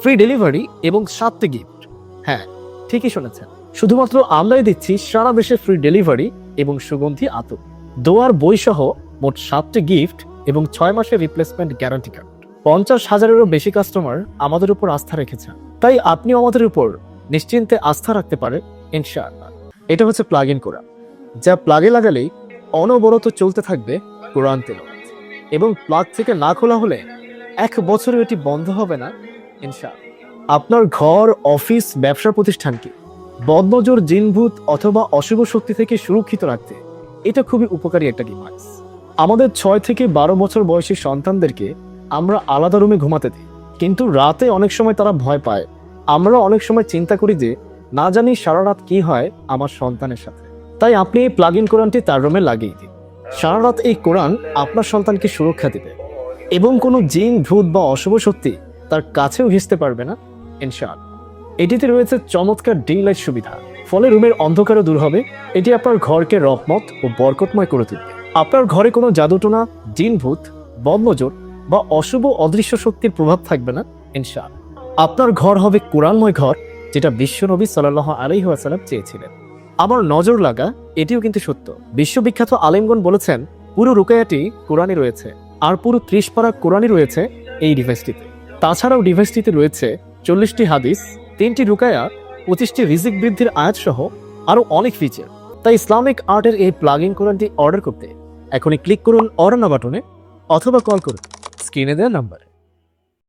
Free delivery এবং 7টি gift. হ্যাঁ, ঠিকই শুনেছেন, শুধুমাত্র আমরাই দিচ্ছি সারা দেশে ফ্রি ডেলিভারি এবং সুগন্ধি আতর, দোয়ার বই সহ মোট 7টি গিফট এবং 6 মাসের রিপ্লেসমেন্ট গ্যারান্টি কার্ড। 50,000-এরও বেশি কাস্টমার আমাদের উপর আস্থা রেখেছেন, তাই আপনিও আমাদের উপর নিশ্চিন্তে আস্থা রাখতে পারেন ইনশাআল্লাহ। এটা হচ্ছে প্লাগ ইন কোরআন, যা প্লাগে লাগালেই অনবরত চলতে থাকবে কোরআন তেলাওয়াত, এবং প্লাগ থেকে না খোলা হলে 1 বছরও এটি বন্ধ হবে না ইনশাআল্লাহ। আপনার ঘর, অফিস, ব্যবসা প্রতিষ্ঠানকে বদনজর, জিনভূত অথবা অশুভ শক্তি থেকে সুরক্ষিত রাখতে এটা খুবই উপকারী একটা ডিভাইস। আমাদের 6 থেকে 12 বছর বয়সী সন্তানদেরকে আমরা আলাদা রুমে ঘুমাতে দিই, কিন্তু রাতে অনেক সময় তারা ভয় পায়। আমরা অনেক সময় চিন্তা করি যে না জানি সারা রাত কি হয় আমার সন্তানের সাথে। তাই আপনি এই প্লাগ ইন কোরআনটি তার রুমে লাগিয়ে দিন। সারা রাত এই কোরআন আপনার সন্তানকে সুরক্ষা দিবে এবং কোনো জিন, ভূত বা অশুভ শক্তি তার কাছেও ঘেঁষতে পারবে না ইনশাআল্লাহ। এটিতে রয়েছে চমৎকার ডে লাইট সুবিধা, ফলে রুমের অন্ধকারও দূর হবে। এটি আপনার ঘরকে রহমত ও বরকতময় করে তুলবে। আপনার ঘরে কোনো জাদুটোনা, জিন, ভূত, বদনজর বা অশুভ অদৃশ্য শক্তির প্রভাব থাকবে না ইনশাআল্লাহ। আপনার ঘর হবে কোরআনময় ঘর, যেটা বিশ্বনবী সাল্লাল্লাহু আলাইহি ওয়াসাল্লাম চেয়েছিলেন। আমার নজর লাগা এটিও কিন্তু সত্য। বিশ্ববিখ্যাত আলেমগণ বলেছেন পুরো রুকায়াটি কোরআনে রয়েছে, আর পুরো 30 পারা কোরআনই রয়েছে এই ডিভাইসটিতে। তাছাড়াও ডিভাইসটিতে রয়েছে 40টি হাদিস, 3টি রুকায়া, 25টি রিজিক বৃদ্ধির আয়াত সহ আরো অনেক ফিচার। তাই ইসলামিক আর্টের এই প্লাগ ইন কোরআনটি অর্ডার করতে এখনই ক্লিক করুন অর্ডার নাও বাটনে অথবা কল করুন স্ক্রিনে দেওয়া নাম্বার।